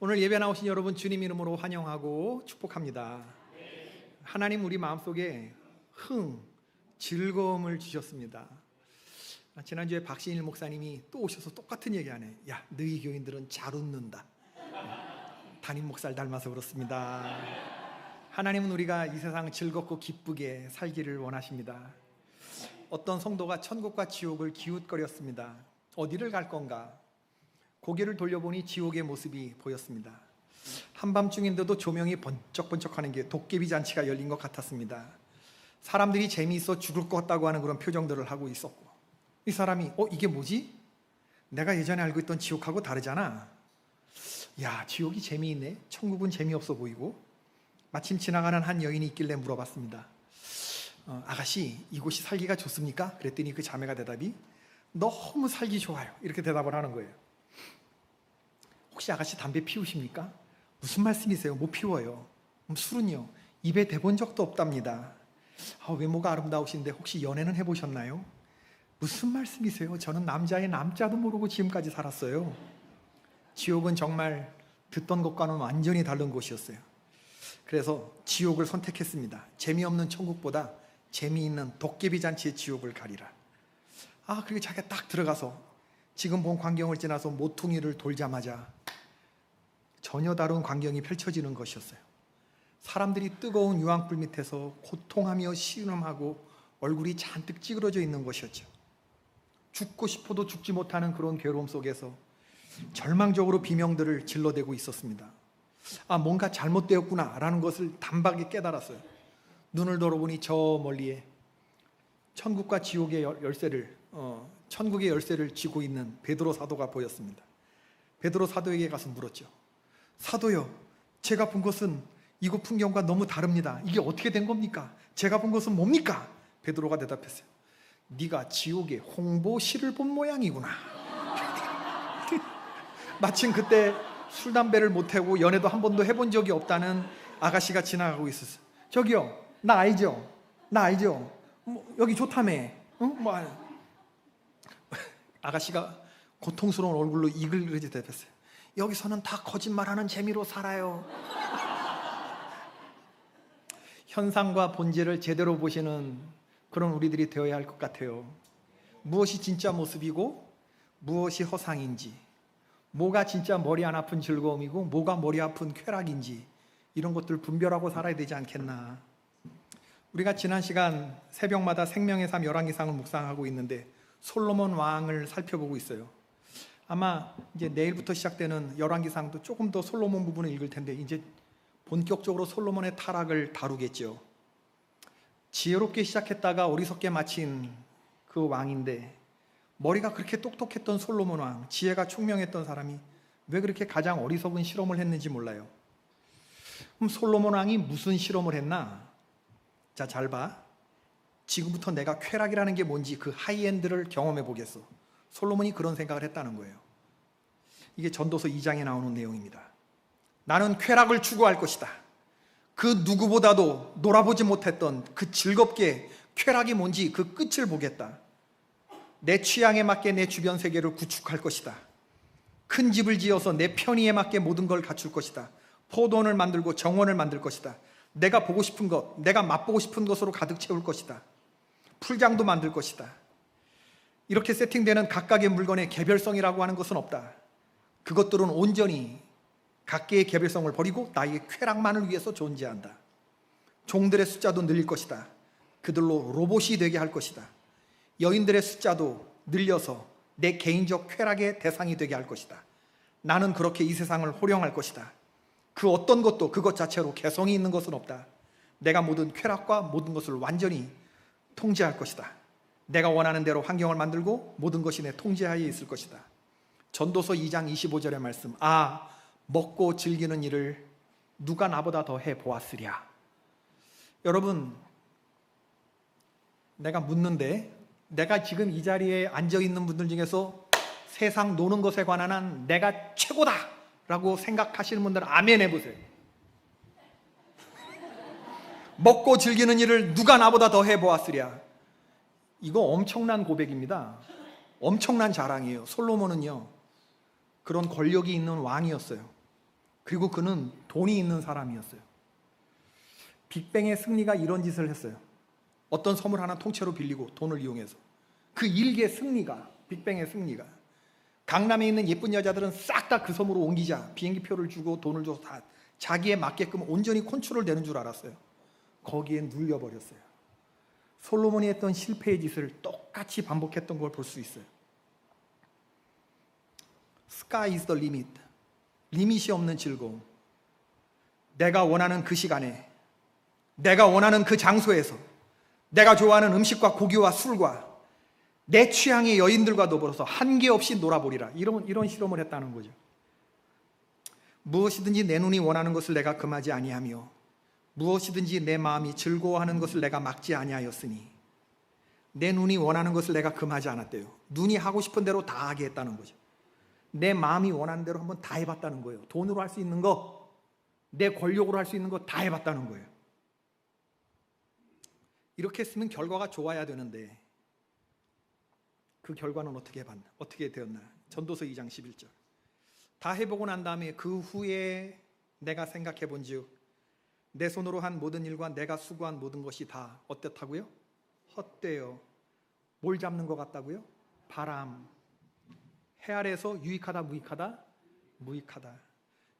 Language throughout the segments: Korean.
오늘 예배 나오신 여러분 주님 이름으로 환영하고 축복합니다. 하나님 우리 마음속에 즐거움을 주셨습니다. 지난주에 박신일 목사님이 또 오셔서 똑같은 얘기하네. 야, 너희 교인들은 잘 웃는다. 담임 목사를 닮아서 그렇습니다. 하나님은 우리가 이 세상 즐겁고 기쁘게 살기를 원하십니다. 어떤 성도가 천국과 지옥을 기웃거렸습니다. 어디를 갈 건가? 고개를 돌려보니 지옥의 모습이 보였습니다. 한밤중인데도 조명이 번쩍번쩍하는 게 도깨비 잔치가 열린 것 같았습니다. 사람들이 재미있어 죽을 것 같다고 하는 그런 표정들을 하고 있었고, 이 사람이 이게 뭐지? 내가 예전에 알고 있던 지옥하고 다르잖아. 야, 지옥이 재미있네. 천국은 재미없어 보이고. 마침 지나가는 한 여인이 있길래 물어봤습니다. 아가씨, 이곳이 살기가 좋습니까? 그랬더니 그 자매가 대답이 너무 살기 좋아요, 이렇게 대답을 하는 거예요. 혹시 아가씨 담배 피우십니까? 무슨 말씀이세요? 못 피워요. 술은요? 입에 대본 적도 없답니다. 외모가 아름다우신데 혹시 연애는 해보셨나요? 무슨 말씀이세요? 저는 남자의 남자도 모르고 지금까지 살았어요. 지옥은 정말 듣던 것과는 완전히 다른 곳이었어요. 그래서 지옥을 선택했습니다. 재미없는 천국보다 재미있는 도깨비 잔치의 지옥을 가리라. 그리고 자기가 딱 들어가서 지금 본 광경을 지나서 모퉁이를 돌자마자 전혀 다른 광경이 펼쳐지는 것이었어요. 사람들이 뜨거운 유황불 밑에서 고통하며 신음하고 얼굴이 잔뜩 찌그러져 있는 것이었죠. 죽고 싶어도 죽지 못하는 그런 괴로움 속에서 절망적으로 비명들을 질러대고 있었습니다. 뭔가 잘못되었구나 라는 것을 단박에 깨달았어요. 눈을 돌아보니 저 멀리에 천국과 지옥의 열쇠를 천국의 열쇠를 쥐고 있는 베드로 사도가 보였습니다. 베드로 사도에게 가서 물었죠. 사도요, 제가 본 것은 이곳 풍경과 너무 다릅니다. 이게 어떻게 된 겁니까? 제가 본 것은 뭡니까? 베드로가 대답했어요. 네가 지옥의 홍보실을 본 모양이구나. 마침 그때 술 담배를 못 하고 연애도 한 번도 해본 적이 없다는 아가씨가 지나가고 있었어요. 저기요, 나 알죠? 여기 좋다며. 아가씨가 고통스러운 얼굴로 이글이글이 대답했어요. 여기서는 다 거짓말하는 재미로 살아요. 현상과 본질을 제대로 보시는 그런 우리들이 되어야 할 것 같아요. 무엇이 진짜 모습이고 무엇이 허상인지, 뭐가 진짜 머리 안 아픈 즐거움이고 뭐가 머리 아픈 쾌락인지, 이런 것들 분별하고 살아야 되지 않겠나. 우리가 지난 시간 새벽마다 생명의 삶 열왕기상을 묵상하고 있는데 솔로몬 왕을 살펴보고 있어요. 아마 이제 내일부터 시작되는 열왕기상도 조금 더 솔로몬 부분을 읽을 텐데 이제 본격적으로 솔로몬의 타락을 다루겠죠. 지혜롭게 시작했다가 어리석게 마친 그 왕인데, 머리가 그렇게 똑똑했던 솔로몬 왕, 지혜가 총명했던 사람이 왜 그렇게 가장 어리석은 실험을 했는지 몰라요. 그럼 솔로몬 왕이 무슨 실험을 했나? 자, 잘 봐. 지금부터 내가 쾌락이라는 게 뭔지 그 하이엔드를 경험해 보겠어. 솔로몬이 그런 생각을 했다는 거예요. 이게 전도서 2장에 나오는 내용입니다. 나는 쾌락을 추구할 것이다. 그 누구보다도 놀아보지 못했던 그 즐겁게 쾌락이 뭔지 그 끝을 보겠다. 내 취향에 맞게 내 주변 세계를 구축할 것이다. 큰 집을 지어서 내 편의에 맞게 모든 걸 갖출 것이다. 포도원을 만들고 정원을 만들 것이다. 내가 보고 싶은 것, 내가 맛보고 싶은 것으로 가득 채울 것이다. 풀장도 만들 것이다. 이렇게 세팅되는 각각의 물건의 개별성이라고 하는 것은 없다. 그것들은 온전히 각계의 개별성을 버리고 나의 쾌락만을 위해서 존재한다. 종들의 숫자도 늘릴 것이다. 그들로 로봇이 되게 할 것이다. 여인들의 숫자도 늘려서 내 개인적 쾌락의 대상이 되게 할 것이다. 나는 그렇게 이 세상을 호령할 것이다. 그 어떤 것도 그것 자체로 개성이 있는 것은 없다. 내가 모든 쾌락과 모든 것을 완전히 통제할 것이다. 내가 원하는 대로 환경을 만들고 모든 것이 내 통제하에 있을 것이다. 전도서 2장 25절의 말씀. 먹고 즐기는 일을 누가 나보다 더 해보았으랴. 여러분, 내가 묻는데, 내가 지금 이 자리에 앉아있는 분들 중에서 세상 노는 것에 관한 한 내가 최고다 라고 생각하시는 분들은 아멘 해보세요. 먹고 즐기는 일을 누가 나보다 더 해보았으랴. 이거 엄청난 고백입니다. 엄청난 자랑이에요. 솔로몬은요, 그런 권력이 있는 왕이었어요. 그리고 그는 돈이 있는 사람이었어요. 빅뱅의 승리가 이런 짓을 했어요. 어떤 섬을 하나 통째로 빌리고 돈을 이용해서 그 일개 승리가, 빅뱅의 승리가, 강남에 있는 예쁜 여자들은 싹 다 그 섬으로 옮기자 비행기 표를 주고 돈을 줘서 다 자기에 맞게끔 온전히 컨트롤 되는 줄 알았어요. 거기에 눌려버렸어요. 솔로몬이 했던 실패의 짓을 똑같이 반복했던 걸 볼 수 있어요. Sky is the limit. 리밋이 없는 즐거움. 내가 원하는 그 시간에, 내가 원하는 그 장소에서, 내가 좋아하는 음식과 고기와 술과 내 취향의 여인들과 더불어서 한계 없이 놀아보리라. 이런 실험을 했다는 거죠. 무엇이든지 내 눈이 원하는 것을 내가 금하지 아니하며 무엇이든지 내 마음이 즐거워하는 것을 내가 막지 아니하였으니, 내 눈이 원하는 것을 내가 금하지 않았대요. 눈이 하고 싶은 대로 다 하게 했다는 거죠. 내 마음이 원하는 대로 한번 다 해봤다는 거예요. 돈으로 할 수 있는 거, 내 권력으로 할 수 있는 거 다 해봤다는 거예요. 이렇게 했으면 결과가 좋아야 되는데 그 결과는 어떻게 되었나? 전도서 2장 11절. 다 해보고 난 다음에 그 후에 내가 생각해 본즉 내 손으로 한 모든 일과 내가 수고한 모든 것이 다 어떻다고요? 헛되어. 뭘 잡는 것 같다고요? 바람. 해 아래에서 유익하다, 무익하다? 무익하다.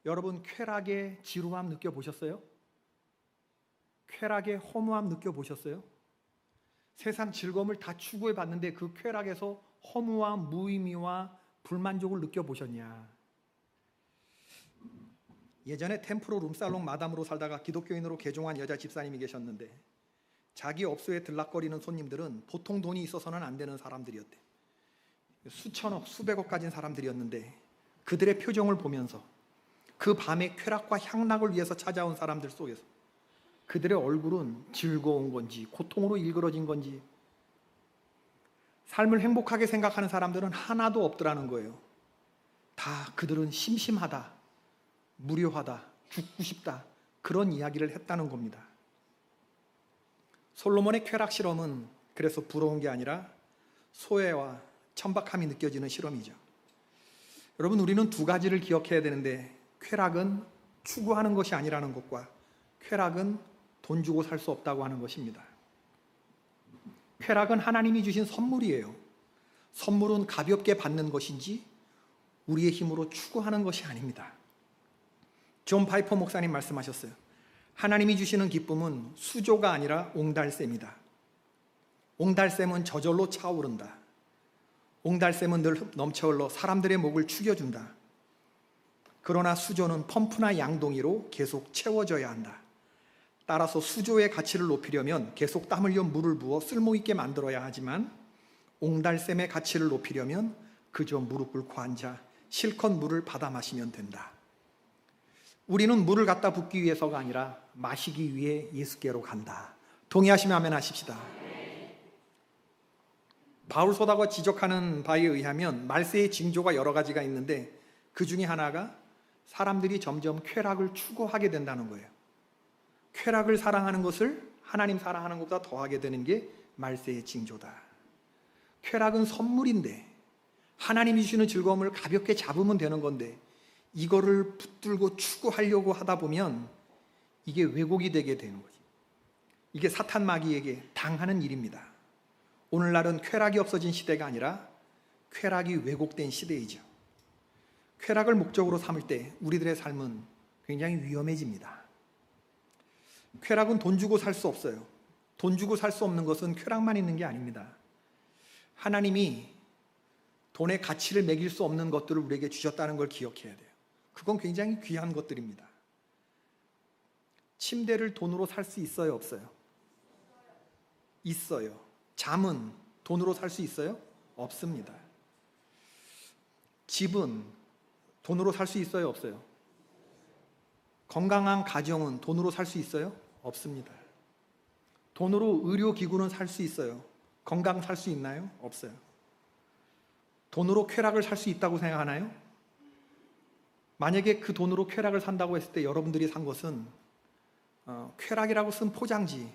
여러분, 쾌락의 지루함 느껴보셨어요? 쾌락의 허무함 느껴보셨어요? 세상 즐거움을 다 추구해 봤는데 그 쾌락에서 허무와 무의미와 불만족을 느껴보셨냐? 예전에 템프로 룸살롱 마담으로 살다가 기독교인으로 개종한 여자 집사님이 계셨는데 자기 업소에 들락거리는 손님들은 보통 돈이 있어서는 안 되는 사람들이었대. 수천억, 수백억 가진 사람들이었는데 그들의 표정을 보면서 그 밤의 쾌락과 향락을 위해서 찾아온 사람들 속에서 그들의 얼굴은 즐거운 건지 고통으로 일그러진 건지, 삶을 행복하게 생각하는 사람들은 하나도 없더라는 거예요. 다 그들은 심심하다, 무료하다, 죽고 싶다, 그런 이야기를 했다는 겁니다. 솔로몬의 쾌락 실험은 그래서 부러운 게 아니라 소외와 천박함이 느껴지는 실험이죠. 여러분, 우리는 두 가지를 기억해야 되는데, 쾌락은 추구하는 것이 아니라는 것과 쾌락은 돈 주고 살 수 없다고 하는 것입니다. 쾌락은 하나님이 주신 선물이에요. 선물은 가볍게 받는 것인지 우리의 힘으로 추구하는 것이 아닙니다. 존 파이퍼 목사님 말씀하셨어요. 하나님이 주시는 기쁨은 수조가 아니라 옹달샘이다. 옹달샘은 저절로 차오른다. 옹달샘은 늘 넘쳐 흘러 사람들의 목을 축여준다. 그러나 수조는 펌프나 양동이로 계속 채워져야 한다. 따라서 수조의 가치를 높이려면 계속 땀 흘려 물을 부어 쓸모있게 만들어야 하지만 옹달샘의 가치를 높이려면 그저 무릎 꿇고 앉아 실컷 물을 받아 마시면 된다. 우리는 물을 갖다 붓기 위해서가 아니라 마시기 위해 예수께로 간다. 동의하시면 아멘 하십시다. 바울소다가 지적하는 바에 의하면 말세의 징조가 여러 가지가 있는데 그 중에 하나가 사람들이 점점 쾌락을 추구하게 된다는 거예요. 쾌락을 사랑하는 것을 하나님 사랑하는 것보다 더하게 되는 게 말세의 징조다. 쾌락은 선물인데 하나님이 주시는 즐거움을 가볍게 잡으면 되는 건데 이거를 붙들고 추구하려고 하다 보면 이게 왜곡이 되게 되는 거지. 이게 사탄 마귀에게 당하는 일입니다. 오늘날은 쾌락이 없어진 시대가 아니라 쾌락이 왜곡된 시대이죠. 쾌락을 목적으로 삼을 때 우리들의 삶은 굉장히 위험해집니다. 쾌락은 돈 주고 살 수 없어요. 돈 주고 살 수 없는 것은 쾌락만 있는 게 아닙니다. 하나님이 돈의 가치를 매길 수 없는 것들을 우리에게 주셨다는 걸 기억해야 돼요. 그건 굉장히 귀한 것들입니다. 침대를 돈으로 살 수 있어요, 없어요? 있어요. 잠은 돈으로 살 수 있어요? 없습니다. 집은 돈으로 살 수 있어요, 없어요? 건강한 가정은 돈으로 살 수 있어요? 없습니다. 돈으로 의료기구는 살 수 있어요. 건강 살 수 있나요? 없어요. 돈으로 쾌락을 살 수 있다고 생각하나요? 만약에 그 돈으로 쾌락을 산다고 했을 때 여러분들이 산 것은 쾌락이라고 쓴 포장지,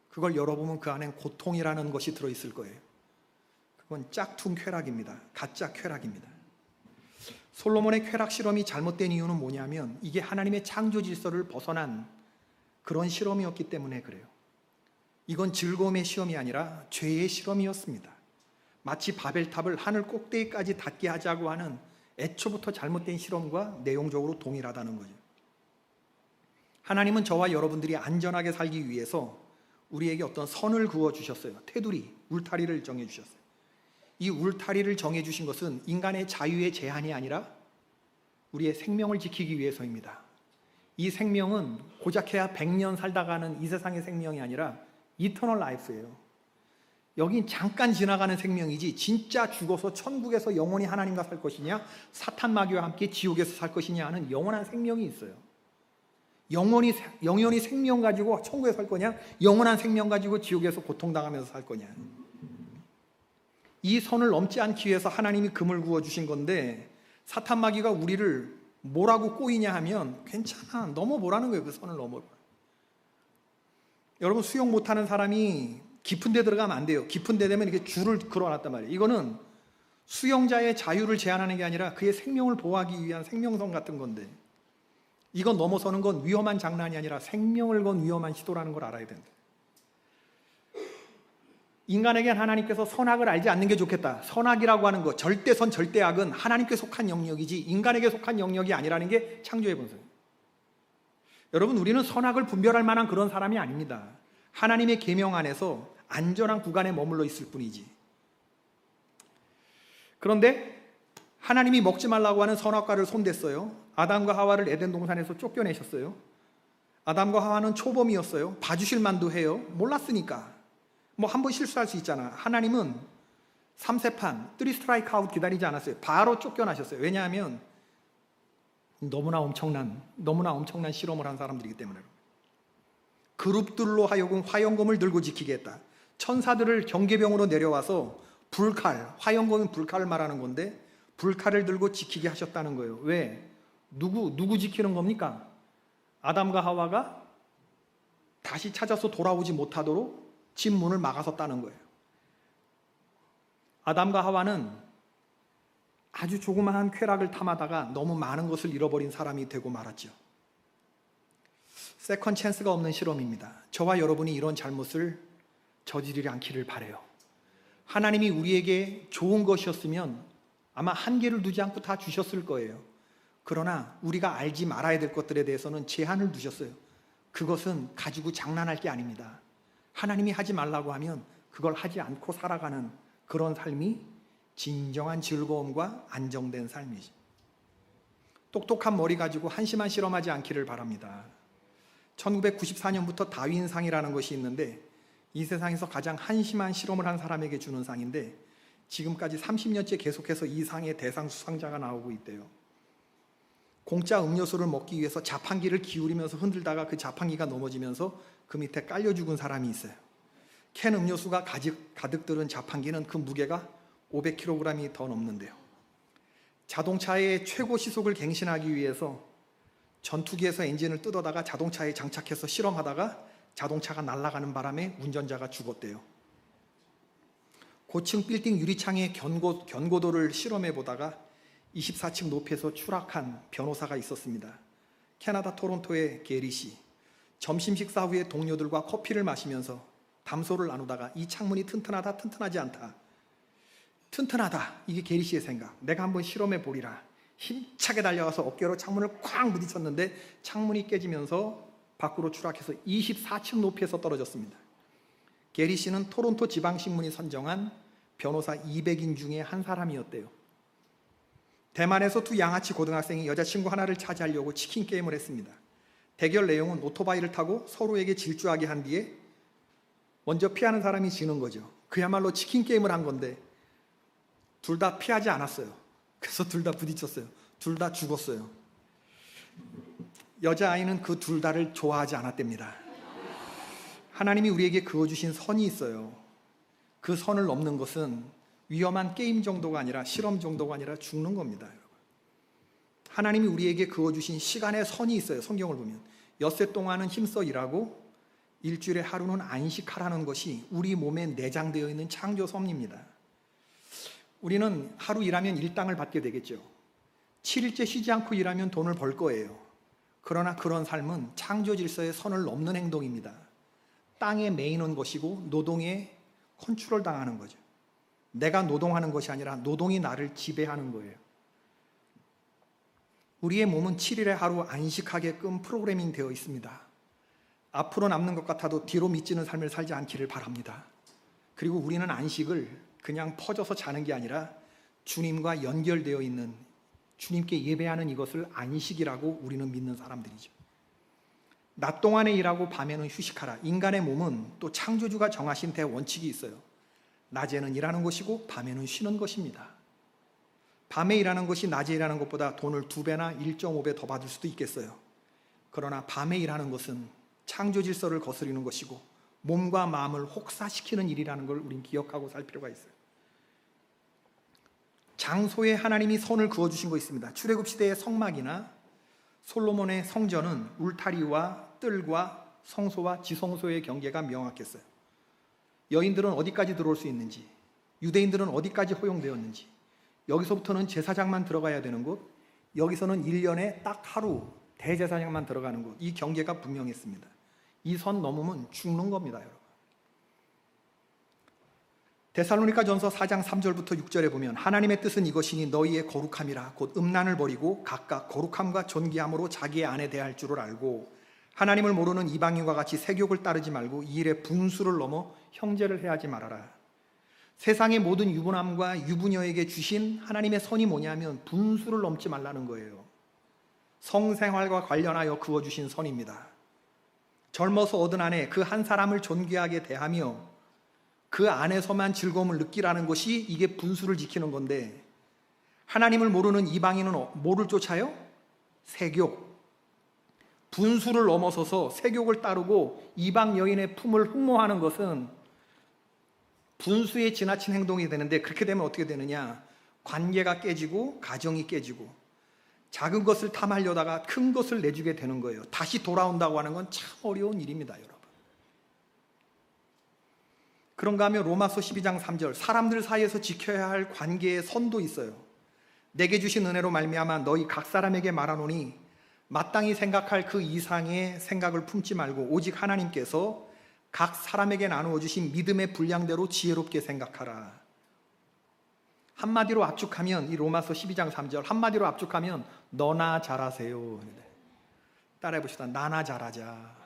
그걸 열어보면 그 안엔 고통이라는 것이 들어있을 거예요. 그건 짝퉁 쾌락입니다. 가짜 쾌락입니다. 솔로몬의 쾌락 실험이 잘못된 이유는 뭐냐면 이게 하나님의 창조 질서를 벗어난 그런 실험이었기 때문에 그래요. 이건 즐거움의 시험이 아니라 죄의 실험이었습니다. 마치 바벨탑을 하늘 꼭대기까지 닿게 하자고 하는 애초부터 잘못된 실험과 내용적으로 동일하다는 거죠. 하나님은 저와 여러분들이 안전하게 살기 위해서 우리에게 어떤 선을 그어 주셨어요. 테두리, 울타리를 정해 주셨어요. 이 울타리를 정해 주신 것은 인간의 자유의 제한이 아니라 우리의 생명을 지키기 위해서입니다. 이 생명은 고작해야 100년 살다 가는 이 세상의 생명이 아니라 이터널 라이프예요. 여긴 잠깐 지나가는 생명이지 진짜 죽어서 천국에서 영원히 하나님과 살 것이냐, 사탄 마귀와 함께 지옥에서 살 것이냐 하는 영원한 생명이 있어요. 영원히 생명 가지고 천국에 살 거냐, 영원한 생명 가지고 지옥에서 고통당하면서 살 거냐. 이 선을 넘지 않기 위해서 하나님이 금을 구워 주신 건데, 사탄 마귀가 우리를 뭐라고 꼬이냐 하면 괜찮아, 넘어보라는 거예요. 그 선을 넘어. 여러분, 수영 못하는 사람이 깊은 데 들어가면 안 돼요. 깊은 데 되면 이렇게 줄을 걸어놨단 말이에요. 이거는 수영자의 자유를 제한하는 게 아니라 그의 생명을 보호하기 위한 생명선 같은 건데, 이건 넘어서는 건 위험한 장난이 아니라 생명을 건 위험한 시도라는 걸 알아야 된다. 인간에겐 하나님께서 선악을 알지 않는 게 좋겠다. 선악이라고 하는 거, 절대선 절대악은 하나님께 속한 영역이지 인간에게 속한 영역이 아니라는 게 창조의 본성이에요. 여러분, 우리는 선악을 분별할 만한 그런 사람이 아닙니다. 하나님의 계명 안에서 안전한 구간에 머물러 있을 뿐이지. 그런데 하나님이 먹지 말라고 하는 선악과를 손댔어요. 아담과 하와를 에덴 동산에서 쫓겨내셨어요. 아담과 하와는 초범이었어요. 봐주실 만도 해요. 몰랐으니까. 뭐 한 번 실수할 수 있잖아. 하나님은 3세판, 3 스트라이크 아웃 기다리지 않았어요. 바로 쫓겨나셨어요. 왜냐하면 너무나 엄청난 실험을 한 사람들이기 때문에. 그룹들로 하여금 화영검을 들고 지키게 했다. 천사들을 경계병으로 내려와서 불칼, 화영검은 불칼을 말하는 건데 불칼을 들고 지키게 하셨다는 거예요. 왜? 누구 지키는 겁니까? 아담과 하와가 다시 찾아서 돌아오지 못하도록 집 문을 막아섰다는 거예요. 아담과 하와는 아주 조그마한 쾌락을 탐하다가 너무 많은 것을 잃어버린 사람이 되고 말았죠. 세컨 찬스가 없는 실험입니다. 저와 여러분이 이런 잘못을 저지르지 않기를 바라요. 하나님이 우리에게 좋은 것이었으면 아마 한계를 두지 않고 다 주셨을 거예요. 그러나 우리가 알지 말아야 될 것들에 대해서는 제한을 두셨어요. 그것은 가지고 장난할 게 아닙니다. 하나님이 하지 말라고 하면 그걸 하지 않고 살아가는 그런 삶이 진정한 즐거움과 안정된 삶이지. 똑똑한 머리 가지고 한심한 실험하지 않기를 바랍니다. 1994년부터 다윈상이라는 것이 있는데 이 세상에서 가장 한심한 실험을 한 사람에게 주는 상인데 지금까지 30년째 계속해서 이 상의 대상 수상자가 나오고 있대요. 공짜 음료수를 먹기 위해서 자판기를 기울이면서 흔들다가 그 자판기가 넘어지면서 그 밑에 깔려 죽은 사람이 있어요. 캔 음료수가 가득 들은 자판기는 그 무게가 500kg이 더 넘는데요. 자동차의 최고 시속을 갱신하기 위해서 전투기에서 엔진을 뜯어다가 자동차에 장착해서 실험하다가 자동차가 날아가는 바람에 운전자가 죽었대요. 고층 빌딩 유리창의 견고도를 실험해 보다가 24층 높이에서 추락한 변호사가 있었습니다. 캐나다 토론토의 게리 씨. 점심 식사 후에 동료들과 커피를 마시면서 담소를 나누다가 이 창문이 튼튼하다, 튼튼하지 않다. 튼튼하다. 이게 게리 씨의 생각. 내가 한번 실험해 보리라. 힘차게 달려가서 어깨로 창문을 쾅 부딪혔는데 창문이 깨지면서 밖으로 추락해서 24층 높이에서 떨어졌습니다. 게리 씨는 토론토 지방신문이 선정한 변호사 200인 중에 한 사람이었대요. 대만에서 두 양아치 고등학생이 여자친구 하나를 차지하려고 치킨 게임을 했습니다. 대결 내용은 오토바이를 타고 서로에게 질주하게 한 뒤에 먼저 피하는 사람이 지는 거죠. 그야말로 치킨 게임을 한 건데 둘 다 피하지 않았어요. 그래서 둘 다 부딪혔어요. 둘 다 죽었어요. 여자아이는 그 둘 다를 좋아하지 않았답니다. 하나님이 우리에게 그어주신 선이 있어요. 그 선을 넘는 것은 위험한 게임 정도가 아니라 실험 정도가 아니라 죽는 겁니다. 하나님이 우리에게 그어주신 시간의 선이 있어요. 성경을 보면 엿새 동안은 힘써 일하고 일주일에 하루는 안식하라는 것이 우리 몸에 내장되어 있는 창조 섭리입니다. 우리는 하루 일하면 일당을 받게 되겠죠. 7일째 쉬지 않고 일하면 돈을 벌 거예요. 그러나 그런 삶은 창조 질서의 선을 넘는 행동입니다. 땅에 매이는 것이고 노동에 컨트롤 당하는 거죠. 내가 노동하는 것이 아니라 노동이 나를 지배하는 거예요. 우리의 몸은 7일의 하루 안식하게끔 프로그래밍 되어 있습니다. 앞으로 남는 것 같아도 뒤로 미치는 삶을 살지 않기를 바랍니다. 그리고 우리는 안식을 그냥 퍼져서 자는 게 아니라 주님과 연결되어 있는, 주님께 예배하는 이것을 안식이라고 우리는 믿는 사람들이죠. 낮 동안에 일하고 밤에는 휴식하라. 인간의 몸은 또 창조주가 정하신 대원칙이 있어요. 낮에는 일하는 것이고 밤에는 쉬는 것입니다. 밤에 일하는 것이 낮에 일하는 것보다 돈을 2배나 1.5배 더 받을 수도 있겠어요. 그러나 밤에 일하는 것은 창조 질서를 거스르는 것이고 몸과 마음을 혹사시키는 일이라는 걸 우린 기억하고 살 필요가 있어요. 장소에 하나님이 선을 그어주신 거 있습니다. 출애굽 시대의 성막이나 솔로몬의 성전은 울타리와 뜰과 성소와 지성소의 경계가 명확했어요. 여인들은 어디까지 들어올 수 있는지, 유대인들은 어디까지 허용되었는지, 여기서부터는 제사장만 들어가야 되는 곳, 여기서는 1년에 딱 하루 대제사장만 들어가는 곳, 이 경계가 분명했습니다. 이 선 넘으면 죽는 겁니다, 여러분. 데살로니가 전서 4장 3절부터 6절에 보면 하나님의 뜻은 이것이니 너희의 거룩함이라 곧 음란을 버리고 각각 거룩함과 존귀함으로 자기의 아내 대할 줄을 알고 하나님을 모르는 이방인과 같이 세욕을 따르지 말고 이 일에 분수를 넘어 형제를 해하지 말아라. 세상의 모든 유부남과 유부녀에게 주신 하나님의 선이 뭐냐면 분수를 넘지 말라는 거예요. 성생활과 관련하여 그어주신 선입니다. 젊어서 얻은 아내 그 한 사람을 존귀하게 대하며 그 안에서만 즐거움을 느끼라는 것이 이게 분수를 지키는 건데, 하나님을 모르는 이방인은 뭐를 쫓아요? 세욕. 분수를 넘어서서 세욕을 따르고 이방 여인의 품을 흠모하는 것은 분수에 지나친 행동이 되는데, 그렇게 되면 어떻게 되느냐? 관계가 깨지고 가정이 깨지고 작은 것을 탐하려다가 큰 것을 내주게 되는 거예요. 다시 돌아온다고 하는 건 참 어려운 일입니다, 여러분. 그런가 하면 로마서 12장 3절, 사람들 사이에서 지켜야 할 관계의 선도 있어요. 내게 주신 은혜로 말미암아 너희 각 사람에게 말하노니 마땅히 생각할 그 이상의 생각을 품지 말고 오직 하나님께서 각 사람에게 나누어 주신 믿음의 분량대로 지혜롭게 생각하라. 한마디로 압축하면, 이 로마서 12장 3절 한마디로 압축하면 너나 잘하세요. 따라해 봅시다. 나나 잘하자.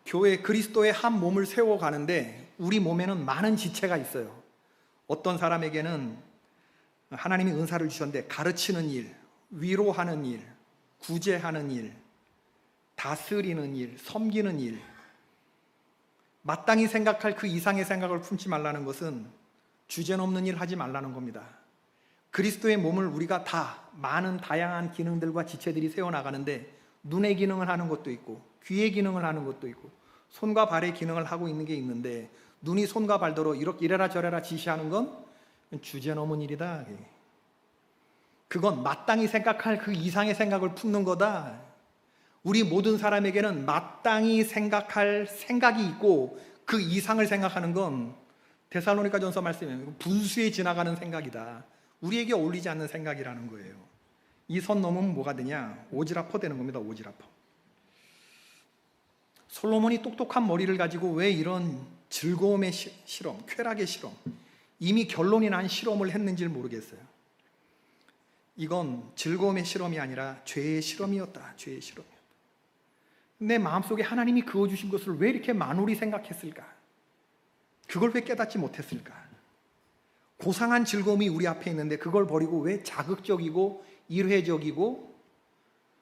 교회 그리스도의 한 몸을 세워가는데 우리 몸에는 많은 지체가 있어요. 어떤 사람에게는 하나님이 은사를 주셨는데 가르치는 일, 위로하는 일, 구제하는 일, 다스리는 일, 섬기는 일, 마땅히 생각할 그 이상의 생각을 품지 말라는 것은 주제넘는 일 하지 말라는 겁니다. 그리스도의 몸을 우리가 다 많은 다양한 기능들과 지체들이 세워나가는데 눈의 기능을 하는 것도 있고 귀의 기능을 하는 것도 있고 손과 발의 기능을 하고 있는 게 있는데, 눈이 손과 발대로 이렇게 이래라 저래라 지시하는 건 주제넘은 일이다. 그건 마땅히 생각할 그 이상의 생각을 품는 거다. 우리 모든 사람에게는 마땅히 생각할 생각이 있고 그 이상을 생각하는 건 데살로니가 전서 말씀이에요. 분수에 지나가는 생각이다. 우리에게 어울리지 않는 생각이라는 거예요. 이 선 넘으면 뭐가 되냐? 오지랖퍼 되는 겁니다. 오지랖퍼. 솔로몬이 똑똑한 머리를 가지고 왜 이런 즐거움의 실험, 쾌락의 실험, 이미 결론이 난 실험을 했는지를 모르겠어요. 이건 즐거움의 실험이 아니라 죄의 실험이었다. 죄의 실험이었다. 내 마음속에 하나님이 그어주신 것을 왜 이렇게 만홀히 생각했을까? 그걸 왜 깨닫지 못했을까? 고상한 즐거움이 우리 앞에 있는데 그걸 버리고 왜 자극적이고 일회적이고,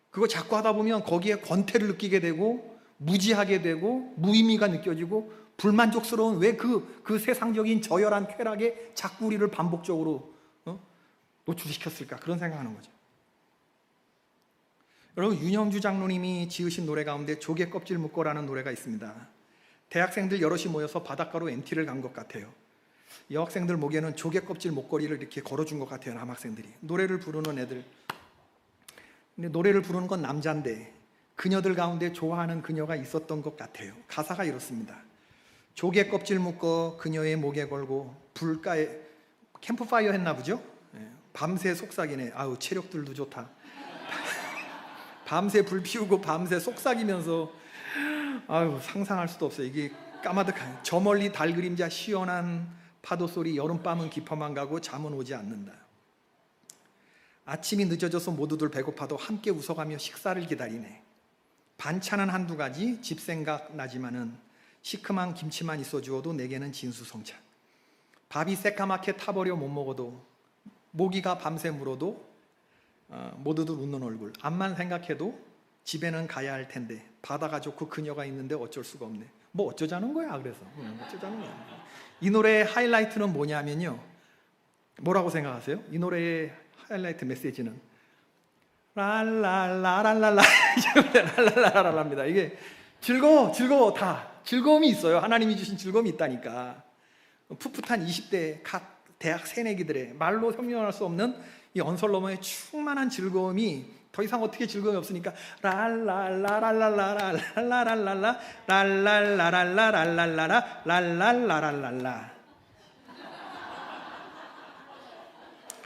그거 자꾸 하다 보면 거기에 권태를 느끼게 되고 무지하게 되고 무의미가 느껴지고 불만족스러운 왜 그 세상적인 저열한 쾌락에 자꾸 우리를 반복적으로 노출시켰을까? 그런 생각하는 거죠. 여러분, 윤영주 장로님이 지으신 노래 가운데 조개 껍질 묶어라는 노래가 있습니다. 대학생들 여럿이 모여서 바닷가로 MT를 간 것 같아요. 여학생들 목에는 조개 껍질 목걸이를 이렇게 걸어준 것 같아요. 남학생들이 노래를 부르는 애들. 근데 노래를 부르는 건 남자인데 그녀들 가운데 좋아하는 그녀가 있었던 것 같아요. 가사가 이렇습니다. 조개 껍질 묶어 그녀의 목에 걸고 불가에 캠프파이어 했나 보죠. 밤새 속삭이네. 아우, 체력들도 좋다. 밤새 불 피우고 밤새 속삭이면서, 아유, 상상할 수도 없어요. 이게 까마득한 저 멀리 달 그림자 시원한 파도 소리, 여름밤은 깊어만 가고 잠은 오지 않는다. 아침이 늦어져서 모두들 배고파도 함께 웃어가며 식사를 기다리네. 반찬은 한두 가지, 집 생각 나지만은 시큼한 김치만 있어 주어도 내게는 진수성찬. 밥이 새까맣게 타버려 못 먹어도, 모기가 밤새 물어도 모두들 웃는 얼굴. 암만 생각해도 집에는 가야 할 텐데 바다가 좋고 그녀가 있는데 어쩔 수가 없네. 뭐 어쩌자는 거야. 그래서 어쩌자는 거야. 이 노래의 하이라이트는 뭐냐면요, 뭐라고 생각하세요? 이 노래의 하이라이트 메시지는 랄랄라랄랄라 랄랄라랄라입니다. 이게 즐거워. 다 즐거움이 있어요. 하나님이 주신 즐거움이 있다니까. 풋풋한 20대 각 대학 새내기들의 말로 형용할 수 없는 이 언설러머의 충만한 즐거움이, 더 이상 어떻게 즐거움이 없으니까 랄랄라랄랄라랄랄라 랄랄라랄라랄랄라 랄랄라랄랄라.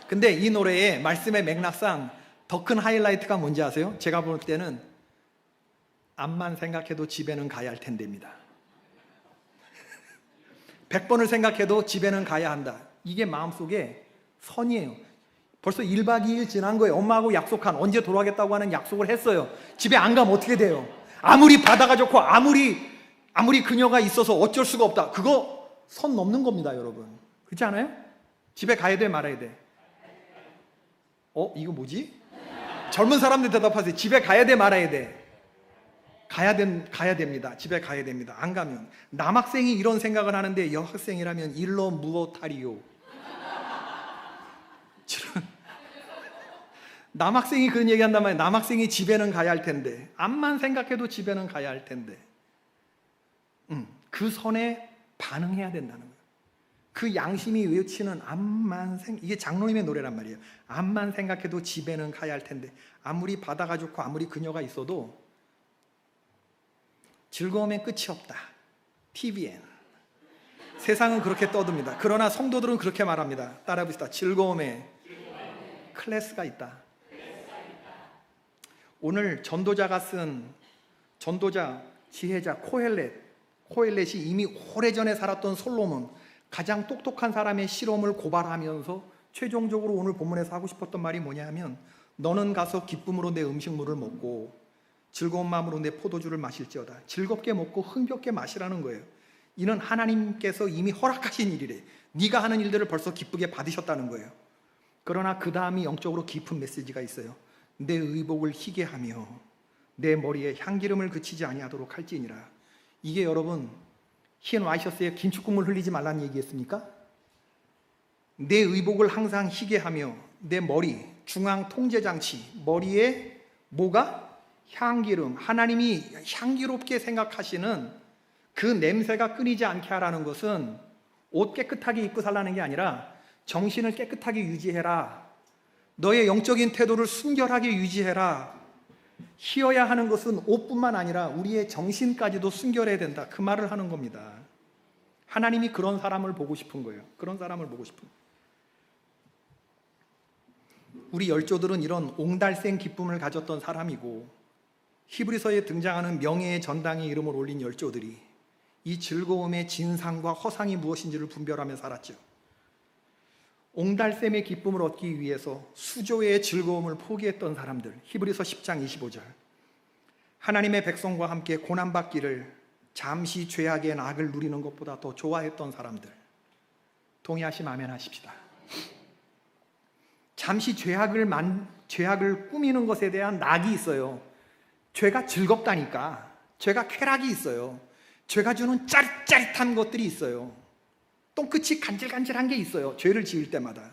근데 이 노래의 말씀의 맥락상 더 큰 하이라이트가 뭔지 아세요? 제가 볼 때는 암만 생각해도 집에는 가야 할 텐데입니다. 100번을 생각해도 집에는 가야 한다. 이게 마음속에 선이에요. 벌써 1박 2일 지난 거예요. 엄마하고 약속한, 언제 돌아가겠다고 하는 약속을 했어요. 집에 안 가면 어떻게 돼요? 아무리 바다가 좋고 아무리 그녀가 있어서 어쩔 수가 없다. 그거 선 넘는 겁니다, 여러분. 그렇지 않아요? 집에 가야 돼, 말아야 돼? 이거 뭐지? 젊은 사람들 대답하세요. 집에 가야 돼, 말아야 돼? 가야 됩니다. 집에 가야 됩니다. 안 가면. 남학생이 이런 생각을 하는데 여학생이라면 일러 무엇하리요? 남학생이 그런 얘기한단 말이에요. 남학생이 집에는 가야 할 텐데, 암만 생각해도 집에는 가야 할 텐데, 그 선에 반응해야 된다는 거예요. 그 양심이 외치는 이게 장로님의 노래란 말이에요. 암만 생각해도 집에는 가야 할 텐데, 아무리 바다가 좋고 아무리 그녀가 있어도 즐거움의 끝이 없다. TVN. 세상은 그렇게 떠듭니다. 그러나 성도들은 그렇게 말합니다. 따라해봅시다. 즐거움에 클래스가 있다. 오늘 전도자, 지혜자 코헬렛이 이미 오래전에 살았던 솔로몬, 가장 똑똑한 사람의 실험을 고발하면서 최종적으로 오늘 본문에서 하고 싶었던 말이 뭐냐 하면, 너는 가서 기쁨으로 내 음식물을 먹고 즐거운 마음으로 내 포도주를 마실지어다. 즐겁게 먹고 흥겹게 마시라는 거예요. 이는 하나님께서 이미 허락하신 일이래. 네가 하는 일들을 벌써 기쁘게 받으셨다는 거예요. 그러나 그 다음이 영적으로 깊은 메시지가 있어요. 내 의복을 희게 하며 내 머리에 향기름을 그치지 아니하도록 할지니라. 이게 여러분, 흰 와이셔츠에 김치국물 흘리지 말라는 얘기였습니까? 내 의복을 항상 희게 하며 내 머리, 중앙 통제장치, 머리에 뭐가? 향기름. 하나님이 향기롭게 생각하시는 그 냄새가 끊이지 않게 하라는 것은 옷 깨끗하게 입고 살라는 게 아니라 정신을 깨끗하게 유지해라. 너의 영적인 태도를 순결하게 유지해라. 희어야 하는 것은 옷뿐만 아니라 우리의 정신까지도 순결해야 된다. 그 말을 하는 겁니다. 하나님이 그런 사람을 보고 싶은 거예요. 그런 사람을 보고 싶은 거예요. 우리 열조들은 이런 옹달생 기쁨을 가졌던 사람이고, 히브리서에 등장하는 명예의 전당에 이름을 올린 열조들이 이 즐거움의 진상과 허상이 무엇인지를 분별하며 살았죠. 옹달샘의 기쁨을 얻기 위해서 수조의 즐거움을 포기했던 사람들. 히브리서 10장 25절. 하나님의 백성과 함께 고난받기를 잠시 죄악의 낙을 누리는 것보다 더 좋아했던 사람들. 동의하시면 아멘 하십시다. 잠시 죄악을 꾸미는 것에 대한 낙이 있어요. 죄가 즐겁다니까. 죄가 쾌락이 있어요. 죄가 주는 짜릿짜릿한 것들이 있어요. 똥끝이 간질간질한 게 있어요. 죄를 지을 때마다.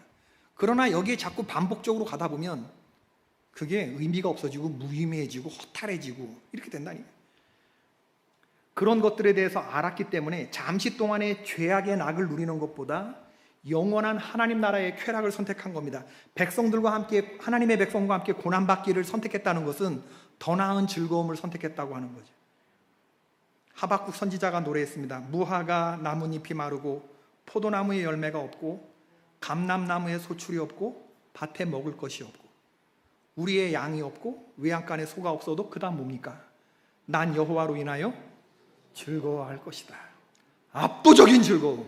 그러나 여기에 자꾸 반복적으로 가다 보면 그게 의미가 없어지고 무의미해지고 허탈해지고 이렇게 된다니까요. 그런 것들에 대해서 알았기 때문에 잠시 동안의 죄악의 낙을 누리는 것보다 영원한 하나님 나라의 쾌락을 선택한 겁니다. 하나님의 백성과 함께 고난받기를 선택했다는 것은 더 나은 즐거움을 선택했다고 하는 거죠. 하박국 선지자가 노래했습니다. 무화과 나뭇잎이 마르고 포도나무에 열매가 없고 감람나무에 소출이 없고 밭에 먹을 것이 없고 우리의 양이 없고 외양간에 소가 없어도 그 다음 뭡니까? 난 여호와로 인하여 즐거워할 것이다. 압도적인 즐거움.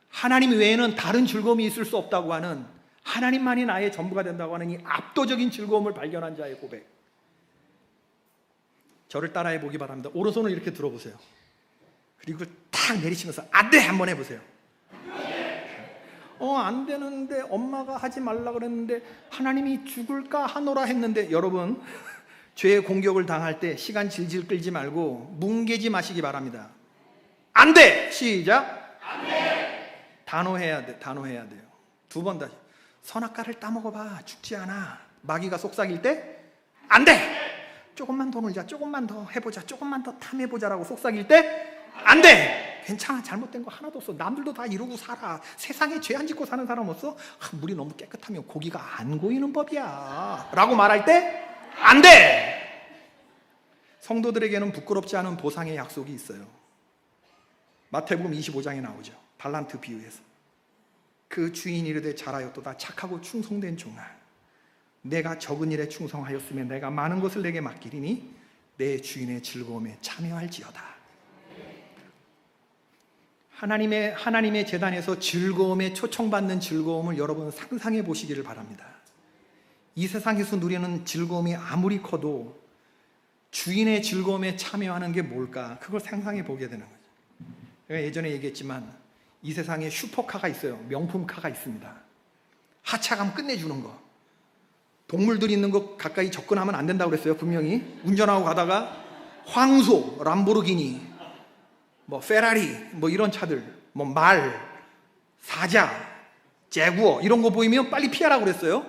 하나님 외에는 다른 즐거움이 있을 수 없다고 하는, 하나님만이 나의 전부가 된다고 하는 이 압도적인 즐거움을 발견한 자의 고백. 저를 따라해 보기 바랍니다. 오른손을 이렇게 들어보세요. 그리고 탁 내리치면서 안 돼! 한번 해보세요. 안 되는데, 엄마가 하지 말라 그랬는데, 하나님이 죽을까 하노라 했는데, 여러분 죄의 공격을 당할 때 시간 질질 끌지 말고 뭉개지 마시기 바랍니다. 안 돼! 시작! 안 돼! 단호해야 돼. 단호해야 돼요. 두 번 다시. 선악과를 따먹어봐. 죽지 않아. 마귀가 속삭일 때 안 돼! 조금만 더 놀자. 조금만 더 해보자. 조금만 더 탐해보자라고 속삭일 때 안 돼! 괜찮아. 잘못된 거 하나도 없어. 남들도 다 이러고 살아. 세상에 죄 안 짓고 사는 사람 없어? 물이 너무 깨끗하면 고기가 안 고이는 법이야 라고 말할 때 안 돼! 성도들에게는 부끄럽지 않은 보상의 약속이 있어요. 마태복음 25장에 나오죠. 달란트 비유에서. 그 주인이 이르되 잘하였도다 착하고 충성된 종아, 내가 적은 일에 충성하였으면 내가 많은 것을 내게 맡기리니 내 주인의 즐거움에 참여할지어다. 하나님의 제단에서 즐거움에 초청받는 즐거움을 여러분 상상해 보시기를 바랍니다. 이 세상에서 누리는 즐거움이 아무리 커도 주인의 즐거움에 참여하는 게 뭘까? 그걸 상상해 보게 되는 거죠. 제가 예전에 얘기했지만 이 세상에 슈퍼카가 있어요. 명품카가 있습니다. 하차감 끝내주는 거. 동물들이 있는 거 가까이 접근하면 안 된다고 그랬어요. 분명히 운전하고 가다가 황소, 람보르기니, 페라리, 이런 차들, 말, 사자, 제구어 이런 거 보이면 빨리 피하라고 그랬어요.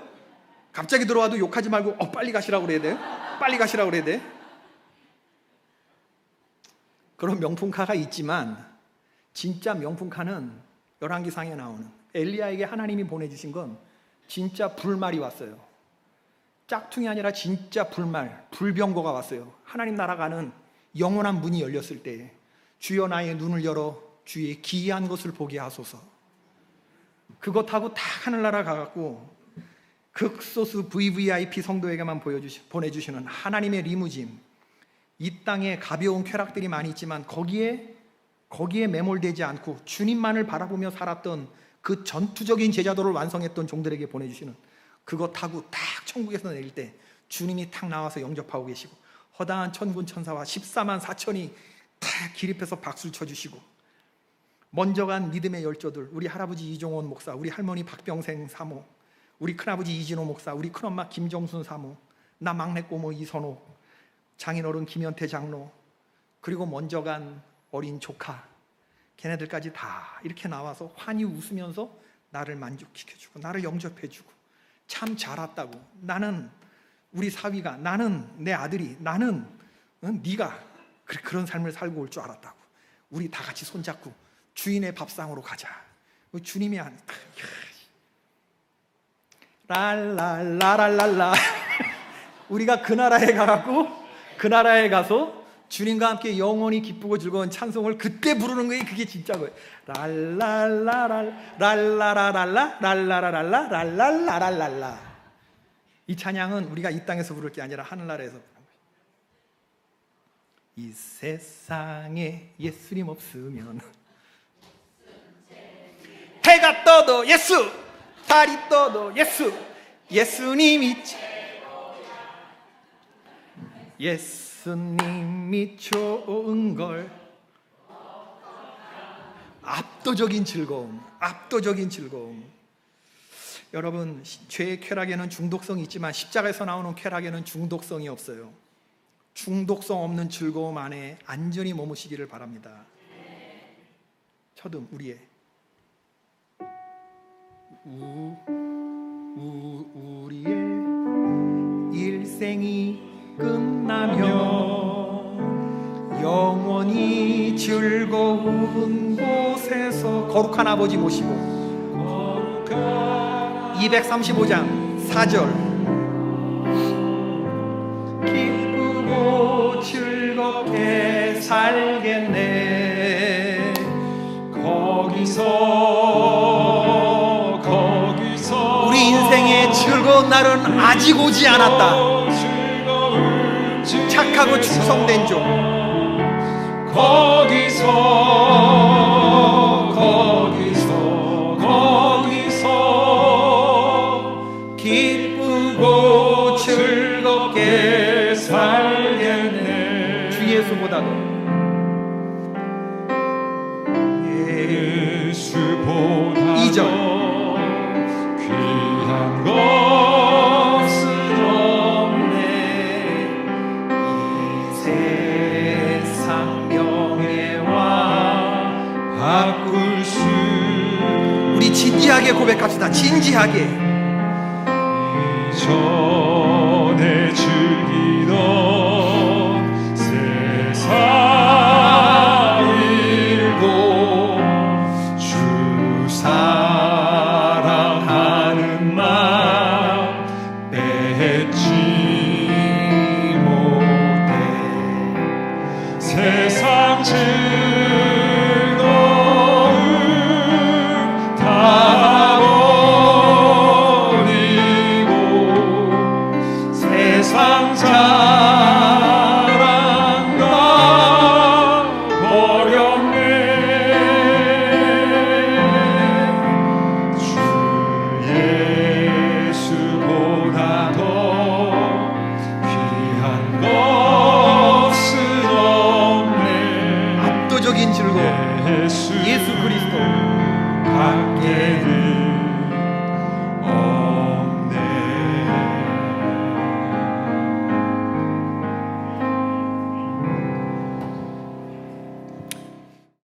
갑자기 들어와도 욕하지 말고 빨리 가시라고 그래야 돼. 빨리 가시라고 그래야 돼. 그런 명품카가 있지만 진짜 명품카는 열왕기상에 나오는 엘리야에게 하나님이 보내주신 건 진짜 불말이 왔어요. 짝퉁이 아니라 진짜 불말, 불병거가 왔어요. 하나님 나라가는 영원한 문이 열렸을 때 주여 나의 눈을 열어 주의 기이한 것을 보게 하소서. 그것하고 다 하늘나라 가갖고 극소수 VVIP 성도에게만 보내주시는 하나님의 리무진. 이 땅에 가벼운 쾌락들이 많이 있지만 거기에 매몰되지 않고 주님만을 바라보며 살았던 그 전투적인 제자도를 완성했던 종들에게 보내주시는, 그거 타고 딱 천국에서 내릴 때 주님이 탁 나와서 영접하고 계시고 허다한 천군 천사와 14만 4천이 탁 기립해서 박수를 쳐주시고, 먼저 간 믿음의 열조들, 우리 할아버지 이종원 목사, 우리 할머니 박병생 사모, 우리 큰아버지 이진호 목사, 우리 큰엄마 김정순 사모, 나 막내 꼬모 이선호, 장인어른 김현태 장로, 그리고 먼저 간 어린 조카, 걔네들까지 다 이렇게 나와서 환히 웃으면서 나를 만족시켜주고 나를 영접해주고 참 잘 왔다고, 나는 우리 사위가, 나는 내 아들이, 나는 네가 그런 삶을 살고 올 줄 알았다고, 우리 다 같이 손잡고 주인의 밥상으로 가자. 주님이 랄랄라랄랄라 우리가 그 나라에 가서 주님과 함께 영원히 기쁘고 즐거운 찬송을 그때 부르는 거예요. 그게 진짜 거예요. 랄랄라랄 랄라라랄라 랄라라랄라 랄랄라랄랄라. 이 찬양은 우리가 이 땅에서 부를 게 아니라 하늘나라에서 부르는 거예요. 이 세상에 예수님 없으면 해가 떠도 예수, 달이 떠도 예수, 예수님이 최고야. 예수님이 좋은 걸. 압도적인 즐거움, 압도적인 즐거움. 여러분, 죄의 쾌락에는 중독성이 있지만 십자가에서 나오는 쾌락에는 중독성이 없어요. 중독성 없는 즐거움 안에 안전히 머무시기를 바랍니다. 첫음 우리의 우리의 일생이 끝나면 영원히 즐거운 곳에서 거룩한 아버지 모시고 235장 4절 기쁘고 즐겁게 살겠네. 거기서 우리 인생의 날은 아직 오지 않았다. 착하고 충성된 종, 거기서 기쁘고 즐겁게 살겠네. 주 예수보다도 이절 귀한 것은 없네. 이 세상 명예와 바꿀 수. 우리 진지하게 고백합시다. 진지하게. 이전에 즐기던 세상 사랑하는 마음 뺏지 못해. 세상